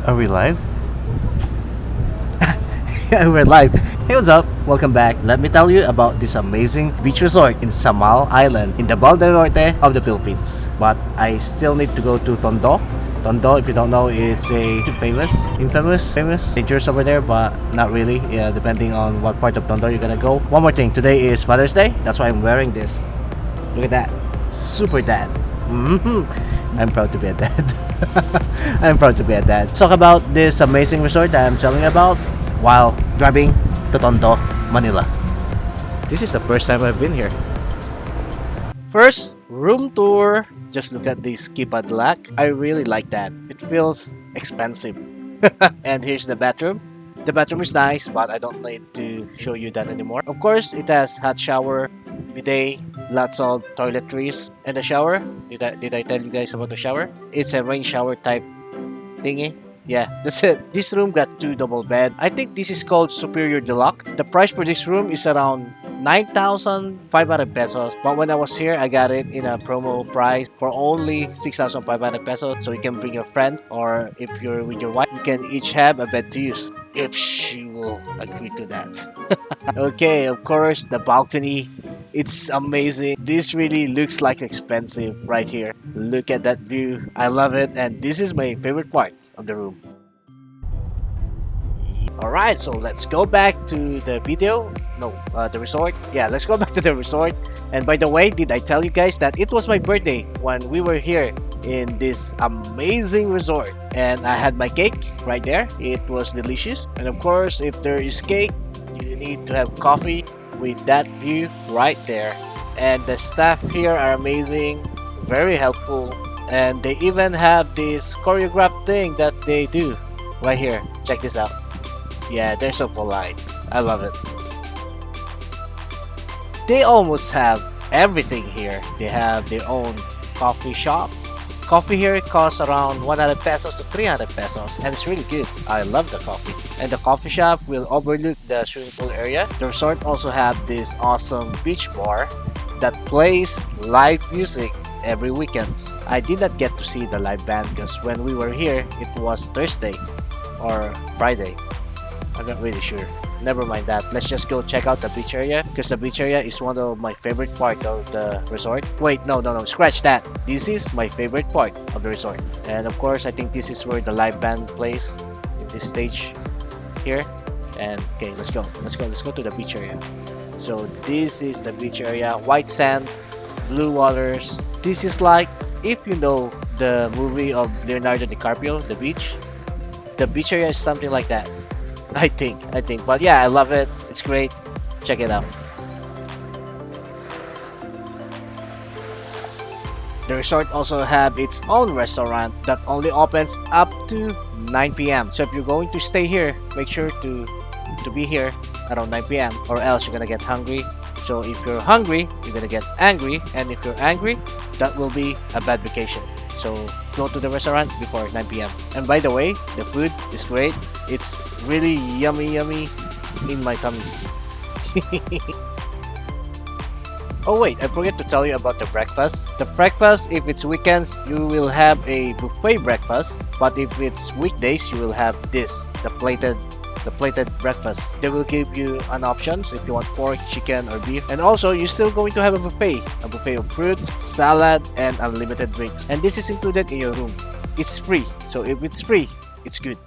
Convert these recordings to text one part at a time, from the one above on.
Are we live? Yeah, we're live. Hey, what's up? Welcome back. Let me tell you about this amazing beach resort in Samal Island in the Balde Norte of the Philippines. But I still need to go to Tondo. Tondo, if you don't know, it's a famous, dangerous over there, but not really. Yeah, depending on what part of Tondo you're gonna go. One more thing, today is Father's Day. That's why I'm wearing this. Look at that, super dad. I'm proud to be a dad. I'm proud to be a dad. Talk about this amazing resort that I'm telling you about while driving to Tondo, Manila. This is the first time I've been here. First, room tour. Just look at this Kipadlak. I really like that. It feels expensive. And here's the bathroom. The bathroom is nice, but I don't need to show you that anymore. Of course, it has hot shower, bidet, lots of toiletries, and the shower. Did I tell you guys about the shower? It's a rain shower type thingy. Yeah, that's it. This room got two double bed. I think this is called Superior Deluxe. The price for this room is around 9,500 pesos. But when I was here, I got it in a promo price for only 6,500 pesos. So you can bring your friend, or if you're with your wife, you can each have a bed to use if she will agree to that. Okay, of course, the balcony. It's amazing. This really looks like expensive right here. Look at that view. I love it, and this is my favorite part of the room. Alright, so let's go back to the video. No, the resort. Yeah, let's go back to the resort. And by the way, did I tell you guys that it was my birthday when we were here in this amazing resort? And I had my cake right there. It was delicious. And of course, if there is cake, you need to have coffee with that view right there. And the staff here are amazing, very helpful. And they even have this choreographed thing that they do right here. Check this out. Yeah, they're so polite. I love it. They almost have everything here. They have their own coffee shop. Coffee here costs around 100 pesos to 300 pesos, and it's really good. I love the coffee. And the coffee shop will overlook the swimming pool area. The resort also have this awesome beach bar that plays live music every weekends. I did not get to see the live band because when we were here, it was Thursday or Friday. I'm not really sure. Never mind that. Let's just go check out the beach area because the beach area is one of my favorite part of the resort. Wait, no, scratch that. This is my favorite part of the resort. And of course, I think this is where the live band plays in this stage here. And okay, let's go to the beach area. So this is the beach area. White sand, blue waters. This is like, if you know the movie of Leonardo DiCaprio, The Beach. The beach area is something like that. I think. But yeah, I love it. It's great. Check it out. The resort also have its own restaurant that only opens up to 9 p.m. So if you're going to stay here, make sure to be here around 9 p.m. or else you're gonna get hungry. So if you're hungry, you're gonna get angry, and if you're angry, that will be a bad vacation. So go to the restaurant before 9 p.m. And by the way, the food is great. It's really yummy in my tummy. Oh wait, I forget to tell you about the breakfast. The breakfast, if it's weekends, you will have a buffet breakfast. But if it's weekdays, you will have this, the plated breakfast. They will give you an option if you want pork, chicken, or beef. And also, you're still going to have a buffet of fruits, salad, and unlimited drinks. And this is included in your room. It's free. So if it's free, it's good.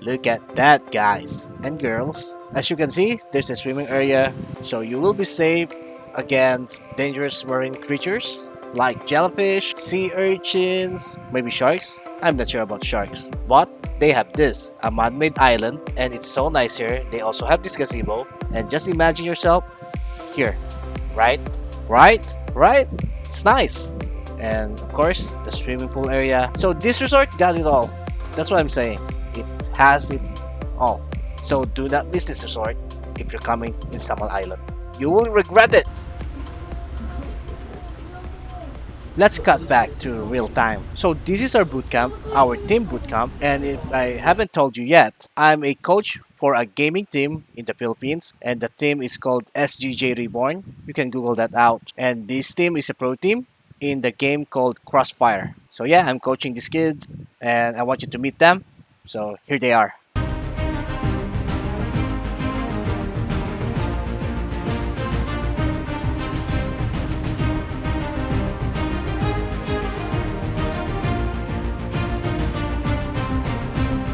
Look at that, guys and girls. As you can see, there's a swimming area, so you will be safe against dangerous marine creatures like jellyfish, sea urchins, maybe sharks. I'm not sure about sharks, but they have this, a man-made island, and it's so nice here. They also have this gazebo, and just imagine yourself here, right? It's nice. And of course, the swimming pool area. So this resort got it all. That's what I'm saying. It has it all. So do not miss this resort if you're coming in Samal Island. You will regret it. Let's cut back to real time. So this is our boot camp, our team boot camp, and if I haven't told you yet, I'm a coach for a gaming team in the Philippines, and the team is called SGJ Reborn. You can Google that out. And this team is a pro team in the game called CrossFire. So yeah, I'm coaching these kids, and I want you to meet them. So here they are.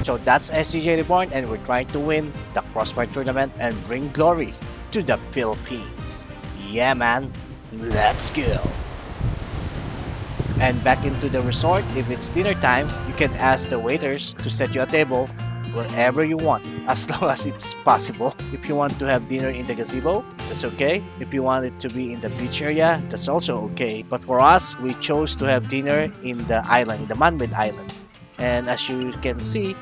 So that's SGJ Reborn, and we're trying to win the CrossFire tournament and bring glory to the Philippines. Yeah, man, let's go. And back into the resort, if it's dinner time, you can ask the waiters to set you a table wherever you want, as long as it's possible. If you want to have dinner in the gazebo, that's okay. If you want it to be in the beach area, that's also okay. But for us, we chose to have dinner in the island, in the man-made island. And as you can see,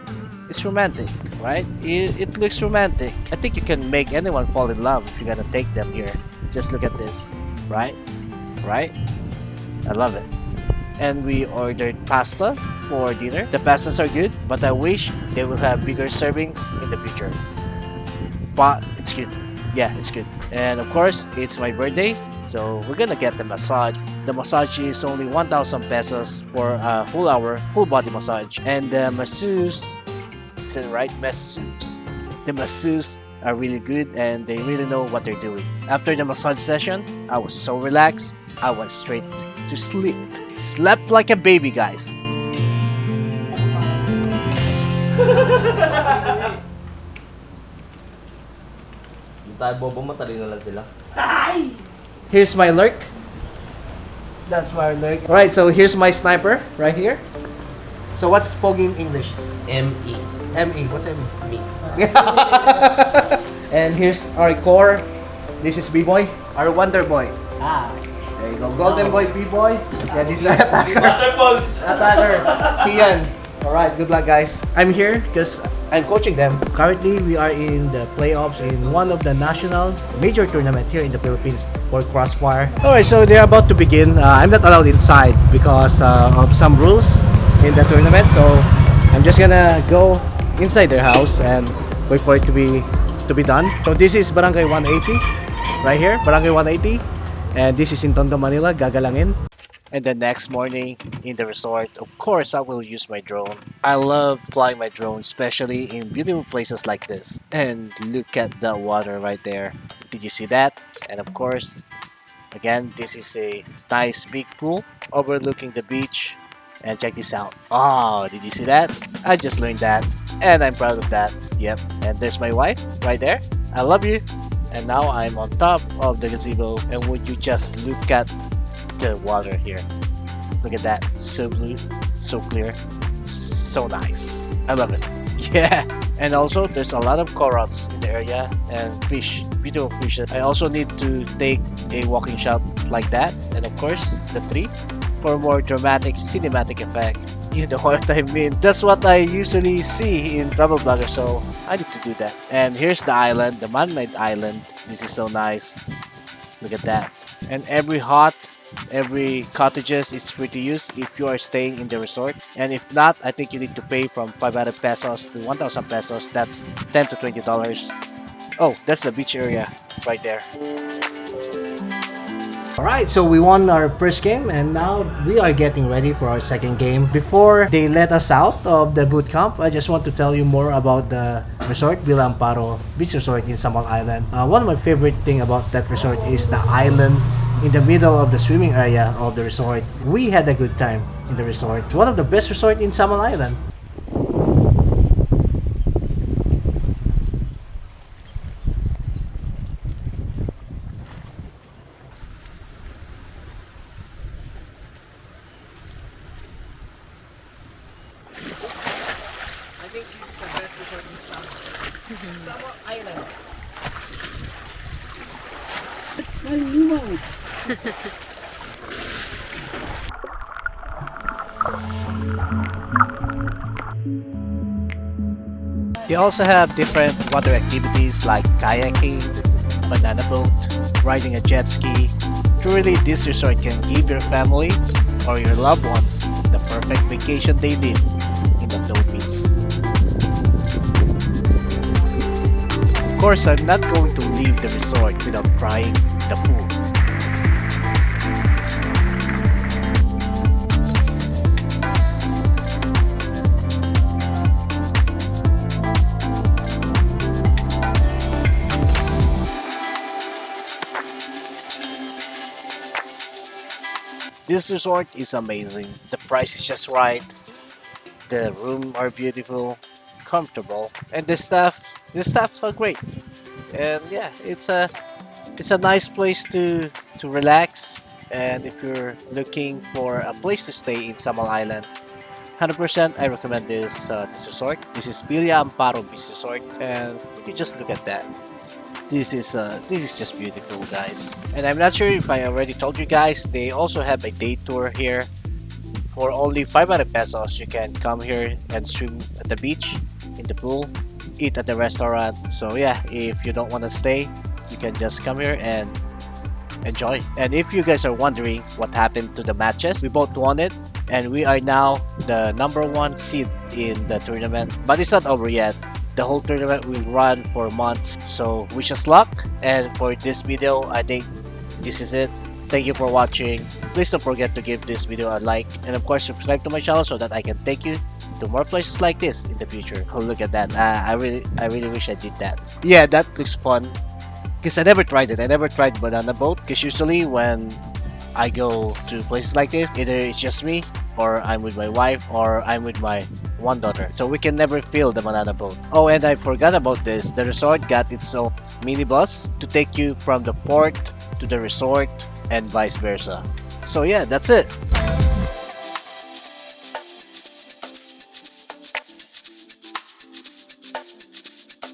it's romantic, right? It looks romantic. I think you can make anyone fall in love if you're gonna take them here. Just look at this, right? Right? I love it. And we ordered pasta for dinner. The pastas are good, but I wish they will have bigger servings in the future. But it's good. Yeah, it's good. And of course, it's my birthday, so we're gonna get the massage. The massage is only 1,000 pesos for a full hour, full body massage. And the masseuse, is it right? Masseuse. The masseuse are really good and they really know what they're doing. After the massage session, I was so relaxed, I went straight to sleep. Slept like a baby, guys. Here's my lurk. That's my lurk. Alright, so here's my sniper right here. So what's pogi in English? M-E. M-E. What's M-E? Me. And here's our core. This is B-Boy, our Wonder Boy. Ah. There you go. Golden Boy, B-Boy. Yeah, this is our attacker. Waterfalls. Attacker. Kian. Alright, good luck, guys. I'm here because I'm coaching them. Currently, we are in the playoffs in one of the national major tournament here in the Philippines for CrossFire. Alright, so they're about to begin. I'm not allowed inside because of some rules in the tournament. So I'm just gonna go inside their house and wait for it to be done. So this is Barangay 180 right here, Barangay 180. And this is in Tondo, Manila, Gagalangin. And the next morning in the resort, of course, I will use my drone. I love flying my drone, especially in beautiful places like this. And look at the water right there. Did you see that? And of course, again, this is a nice big pool overlooking the beach. And check this out. Oh, did you see that? I just learned that. And I'm proud of that. Yep. And there's my wife right there. I love you. And now I'm on top of the gazebo. And would you just look at the water here? Look at that. So blue, so clear, so nice. I love it. Yeah. And also there's a lot of corals in the area and fish, beautiful fish. I also need to take a walking shot like that. And of course the tree for more dramatic cinematic effect. You know what I mean? That's what I usually see in travel bloggers, so I need to do that. And here's the island, the man-made island. This is so nice. Look at that. And every cottages is free to use if you are staying in the resort. And if not, I think you need to pay from 500 pesos to 1,000 pesos. That's $10 to $20. Oh, that's the beach area right there. Alright, so we won our first game and now we are getting ready for our second game. Before they let us out of the boot camp, I just want to tell you more about the resort, Villa Amparo Beach Resort in Samal Island. One of my favorite thing about that resort is the island in the middle of the swimming area of the resort. We had a good time in the resort. It's one of the best resorts in Samal Island. I think this is the best resort in Samal Island. They also have different water activities like kayaking, banana boat, riding a jet ski. Truly, this resort can give your family or your loved ones the perfect vacation they need in the Philippines. Of course, I'm not going to leave the resort without trying the pool. This resort is amazing. The price is just right. The room are beautiful, comfortable, and the staff are great. And yeah, it's a nice place to relax. And if you're looking for a place to stay in Samal Island, 100% I recommend this resort. This is Villa Amparo Beach Resort, and you just look at that. This is just beautiful, guys. And I'm not sure if I already told you guys, they also have a day tour here. For only 500 pesos, you can come here and swim at the beach, in the pool, eat at the restaurant. So yeah, if you don't want to stay, you can just come here and enjoy. And if you guys are wondering what happened to the matches, we both won it, and we are now the #1 seed in the tournament. But it's not over yet. The whole tournament will run for months. So wish us luck. And for this video, I think this is it. Thank you for watching. Please don't forget to give this video a like, and of course subscribe to my channel so that I can take you to more places like this in the future. Oh, look at that. I really wish I did that. Yeah, that looks fun. Because I never tried it. I never tried banana boat. Because usually when I go to places like this, either it's just me, or I'm with my wife, or I'm with my one daughter. So we can never feel the banana boat. Oh, and I forgot about this. The resort got its own minibus to take you from the port to the resort and vice versa. So yeah, that's it.